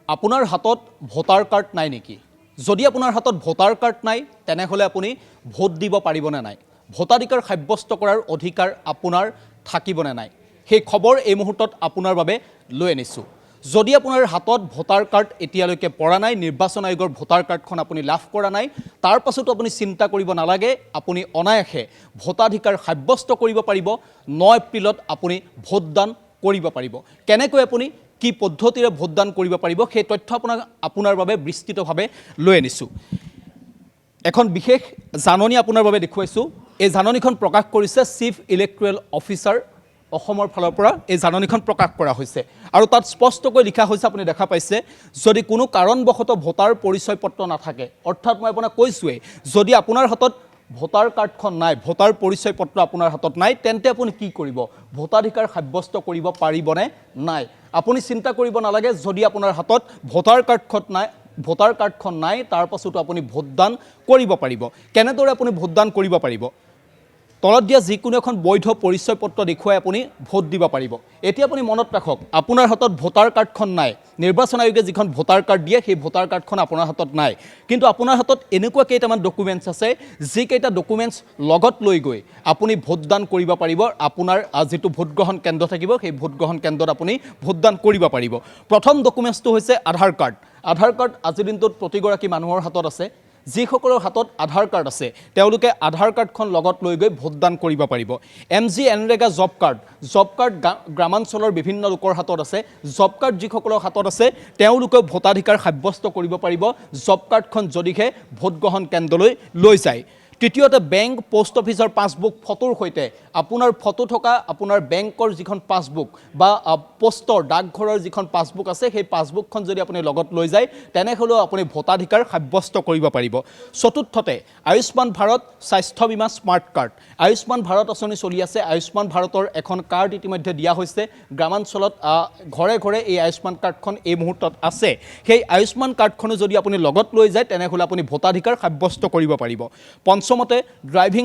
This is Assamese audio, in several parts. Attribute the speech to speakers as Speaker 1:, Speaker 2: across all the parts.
Speaker 1: আপোনাৰ হাতত ভোটাৰ কাৰ্ড নাই নেকি? যদি আপোনাৰ হাতত ভোটাৰ কাৰ্ড নাই তেনেহলে আপুনি ভোট দিব পাৰিবনে নাই? ভোটাধিকাৰ সাব্যস্ত কৰাৰ অধিকাৰ আপোনাৰ থাকিবনে নাই? সেই খবৰ এই মুহূৰ্তত আপোনাৰ বাবে লৈ আনিছোঁ। যদি আপোনাৰ হাতত ভোটাৰ কাৰ্ড এতিয়ালৈকে পৰা নাই, নিৰ্বাচন আয়োগৰ ভোটাৰ কাৰ্ডখন আপুনি লাভ কৰা নাই, তাৰ পাছতো আপুনি চিন্তা কৰিব নালাগে, আপুনি অনায়াসে ভোটাধিকাৰ সাব্যস্ত কৰিব পাৰিব। 9 এপ্ৰিলত আপুনি ভোটদান কৰিব পাৰিব। কেনেকৈ আপুনি কি পদ্ধতিৰে ভোটদান কৰিব পাৰিব সেই তথ্য আপোনাৰ বাবে বিস্তৃতভাৱে লৈ আনিছোঁ। এখন বিশেষ জাননী আপোনাৰ বাবে দেখুৱাইছোঁ। এই জাননীখন প্ৰকাশ কৰিছে চিফ ইলেক্টৰেল অফিচাৰ অসমৰ ফালৰ পৰা এই জাননীখন প্ৰকাশ কৰা হৈছে আৰু তাত স্পষ্টকৈ লিখা হৈছে, আপুনি দেখা পাইছে, যদি কোনো কাৰণবশতঃ ভোটাৰ পৰিচয় পত্ৰ নাথাকে, অৰ্থাৎ মই আপোনাক কৈছোঁৱেই, যদি আপোনাৰ হাতত ভোটাৰ কাৰ্ডখন নাই, ভোটাৰ পৰিচয় পত্ৰ আপোনাৰ হাতত নাই, তেন্তে আপুনি কি কৰিব? ভোটাধিকাৰ সাব্যস্ত কৰিব পাৰিবনে নাই? আপুনি চিন্তা কৰিব নালাগে, যদি আপোনাৰ হাতত ভোটাৰ কাৰ্ডখন নাই তাৰ পাছতো আপুনি ভোটদান কৰিব পাৰিব। কেনেদৰে আপুনি ভোটদান কৰিব পাৰিব? তলত দিয়া যিকোনো এখন বৈধ পৰিচয় পত্ৰ দেখুৱাই আপুনি ভোট দিব পাৰিব। এতিয়া আপুনি মনত ৰাখক, আপোনাৰ হাতত ভোটাৰ কাৰ্ডখন নাই, নিৰ্বাচন আয়োগে যিখন ভোটাৰ কাৰ্ড দিয়ে সেই ভোটাৰ কাৰ্ডখন আপোনাৰ হাতত নাই, কিন্তু আপোনাৰ হাতত এনেকুৱা কেইটামান ডকুমেণ্টছ আছে যিকেইটা ডকুমেণ্টছ লগত লৈ গৈ আপুনি ভোটদান কৰিব পাৰিব। আপোনাৰ যিটো ভোটগ্ৰহণ কেন্দ্ৰ থাকিব সেই ভোটগ্ৰহণ কেন্দ্ৰত আপুনি ভোটদান কৰিব পাৰিব। প্ৰথম ডকুমেণ্টছটো হৈছে আধাৰ কাৰ্ড। আধাৰ কাৰ্ড আজিৰ দিনটোত প্ৰতিগৰাকী মানুহৰ হাতত আছে। যিসকলৰ হাতত আধাৰ কাৰ্ড আছে তেওঁলোকে আধাৰ কাৰ্ডখন লগত লৈ গৈ ভোটদান কৰিব পাৰিব। MGNREGA জব কাৰ্ড গ্ৰামাঞ্চলৰ বিভিন্ন লোকৰ হাতত আছে। জব কাৰ্ড যিসকলৰ হাতত আছে তেওঁলোকেও ভোটাধিকাৰ সাব্যস্ত কৰিব পাৰিব জব কাৰ্ডখন যদিহে ভোটগ্ৰহণ কেন্দ্ৰলৈ লৈ যায়। তৃতীয়তে বেংক পোষ্ট অফিচৰ পাছবুক ফটোৰ সৈতে আপোনাৰ ফটো থকা আপোনাৰ বেংকৰ যিখন পাছবুক বা পোষ্টৰ ডাকঘৰৰ যিখন পাছবুক আছে সেই পাছবুকখন যদি আপুনি লগত লৈ যায় তেনেহ'লেও আপুনি ভোটাধিকাৰ সাব্যস্ত কৰিব পাৰিব। চতুৰ্থতে আয়ুষ্মান ভাৰত স্বাস্থ্য বীমা স্মাৰ্ট কাৰ্ড। আয়ুষ্মান ভাৰত আঁচনি চলি আছে। আয়ুষ্মান ভাৰতৰ এখন কাৰ্ড ইতিমধ্যে দিয়া হৈছে। গ্ৰামাঞ্চলত ঘৰে ঘৰে এই আয়ুষ্মান কাৰ্ডখন এই মুহূৰ্তত আছে। সেই আয়ুষ্মান কাৰ্ডখনো যদি আপুনি লগত লৈ যায় তেনেহ'লে আপুনি ভোটাধিকাৰ সাব্যস্ত কৰিব পাৰিব। পঞ্চমতে ড্ৰাইভিং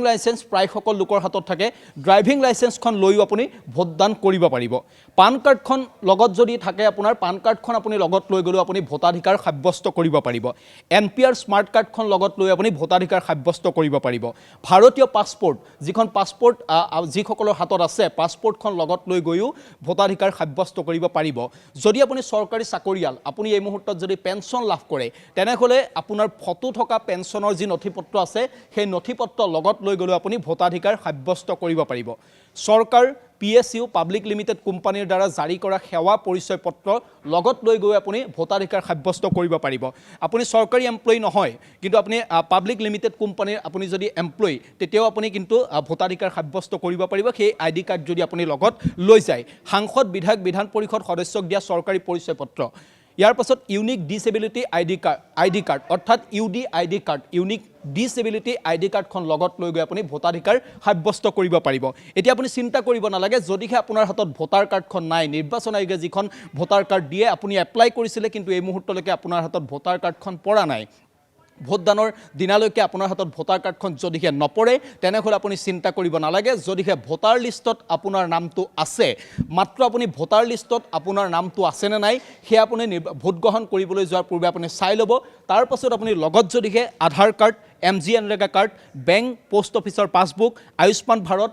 Speaker 1: লাইচেন্স প্ৰায় সকলো লোকৰ হাতত থাকে। ড্ৰাইভিং লাইচেন্সখন লৈও আপুনি ভোটদান কৰিব পাৰিব। পান কাৰ্ডখন লগত যদি থাকে, আপোনাৰ পান কাৰ্ডখন আপুনি লগত লৈ গ'লেও আপুনি ভোটাধিকাৰ সাব্যস্ত কৰিব পাৰিব। NPR স্মাৰ্ট কাৰ্ডখন লগত লৈ আপুনি ভোটাধিকাৰ সাব্যস্ত কৰিব পাৰিব। ভাৰতীয় পাছপোৰ্ট, যিখন পাছপোৰ্ট যিসকলৰ হাতত আছে, পাছপোৰ্টখন লগত লৈ গৈও ভোটাধিকাৰ সাব্যস্ত কৰিব পাৰিব। যদি আপুনি চৰকাৰী চাকৰিয়াল, আপুনি এই মুহূৰ্তত যদি পেঞ্চন লাভ কৰে তেনেহ'লে আপোনাৰ ফটো থকা পেঞ্চনৰ যি নথিপত্ৰ আছে সেই নথিপত্ৰ লগত লৈ গ'লেও আপুনি ভোটাধিকাৰ সাব্যস্ত কৰিব পাৰিব। চৰকাৰ PSU পাব্লিক লিমিটেড কোম্পানীৰ দ্বাৰা জাৰি কৰা সেৱা পৰিচয় পত্ৰ লগত লৈ গৈ আপুনি ভোটাধিকাৰ সাব্যস্ত কৰিব পাৰিব। আপুনি চৰকাৰী এমপ্লয়ী নহয়, কিন্তু আপুনি পাব্লিক লিমিটেড কোম্পানীৰ আপুনি যদি এমপ্লয়ী তেতিয়াও আপুনি কিন্তু ভোটাধিকাৰ সাব্যস্ত কৰিব পাৰিব সেই ID কাৰ্ড যদি আপুনি লগত লৈ যায়। সাংসদ, বিধায়ক, বিধান পৰিষদ সদস্যক দিয়া চৰকাৰী পৰিচয় পত্ৰ। ইয়াৰ পাছত ইউনিক ডিছেবিলিটি ID কাৰ্ড অৰ্থাৎ UDID card, unique disability ID কাৰ্ডখন লগত লৈ গৈ আপুনি ভোটাধিকাৰ সাব্যস্ত কৰিব পাৰিব। এতিয়া আপুনি চিন্তা কৰিব নালাগে, যদিহে আপোনাৰ হাতত ভোটাৰ কাৰ্ডখন নাই, নিৰ্বাচন আয়োগে যিখন ভোটাৰ কাৰ্ড দিয়ে আপুনি এপ্লাই কৰিছিলে কিন্তু এই মুহূৰ্তলৈকে আপোনাৰ হাতত ভোটাৰ কাৰ্ডখন পৰা নাই, ভোটদানৰ দিনালৈকে আপোনাৰ হাতত ভোটাৰ কাৰ্ডখন যদিহে নপৰে তেনেহ'লে আপুনি চিন্তা কৰিব নালাগে। যদিহে ভোটাৰ লিষ্টত আপোনাৰ নামটো আছে, মাত্ৰ আপুনি ভোটাৰ লিষ্টত আপোনাৰ নামটো আছেনে নাই সেয়া আপুনি ভোটগ্ৰহণ কৰিবলৈ যোৱাৰ পূৰ্বে আপুনি চাই ল'ব। তাৰ পাছত আপুনি লগত যদিহে Aadhaar card, MGNREGA card, bank post অফিচৰ passbook, Ayushman Bharat,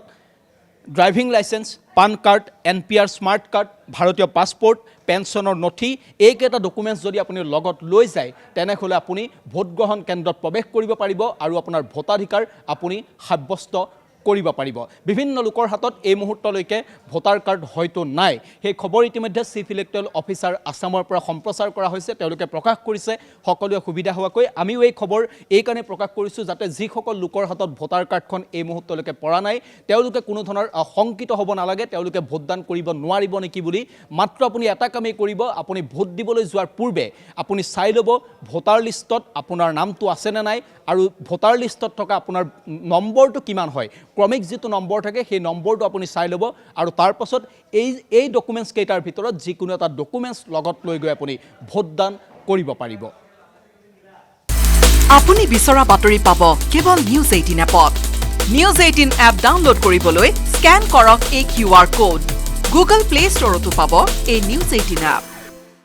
Speaker 1: driving licence, PAN card, NPR smart card, ভাৰতীয় পাছপোৰ্ট, পেঞ্চনৰ নথি, এইকেইটা ডকুমেণ্টছ যদি আপুনি লগত লৈ যায় তেনেহ'লে আপুনি ভোটগ্ৰহণ কেন্দ্ৰত প্ৰৱেশ কৰিব পাৰিব আৰু আপোনাৰ ভোটাধিকাৰ আপুনি সাব্যস্ত কৰিব পাৰিব। বিভিন্ন লোকৰ হাতত এই মুহূৰ্তলৈকে ভোটাৰ কাৰ্ড হয়তো নাই। সেই খবৰ ইতিমধ্যে চিফ ইলেক্টৰেল অফিচাৰ আছামৰ পৰা সম্প্ৰচাৰ কৰা হৈছে। তেওঁলোকে প্ৰকাশ কৰিছে সকলোৱে সুবিধা হোৱাকৈ। আমিও এই খবৰ এইকাৰণে প্ৰকাশ কৰিছোঁ যাতে যিসকল লোকৰ হাতত ভোটাৰ কাৰ্ডখন এই মুহূৰ্তলৈকে পৰা নাই তেওঁলোকে কোনো ধৰণৰ শংকিত হ'ব নালাগে তেওঁলোকে ভোটদান কৰিব নোৱাৰিব নেকি বুলি। মাত্ৰ আপুনি এটা কামেই কৰিব, আপুনি ভোট দিবলৈ যোৱাৰ পূৰ্বে আপুনি চাই ল'ব ভোটাৰ লিষ্টত আপোনাৰ নামটো আছেনে নাই আৰু ভোটাৰ লিষ্টত থকা আপোনাৰ নম্বৰটো কিমান হয়, ক্ৰমিক যিটো নম্বৰ থাকে সেই নম্বৰটো আপুনি চাই ল'ব আৰু তাৰ পাছত এই ডকুমেণ্টছ কেইটাৰ ভিতৰত যিকোনো এটা ডকুমেণ্টছ লগত লৈ গৈ আপুনি ভোটদান কৰিব পাৰিব।
Speaker 2: আপুনি বিচৰা বাতৰি পাব কেৱল নিউজ 18 এপত। নিউজ 18 এপ ডাউনলোড কৰিবলৈ স্কেন কৰক এই QR কোড। গুগল প্লে ষ্টৰতো পাব এই নিউজ 18 এপ।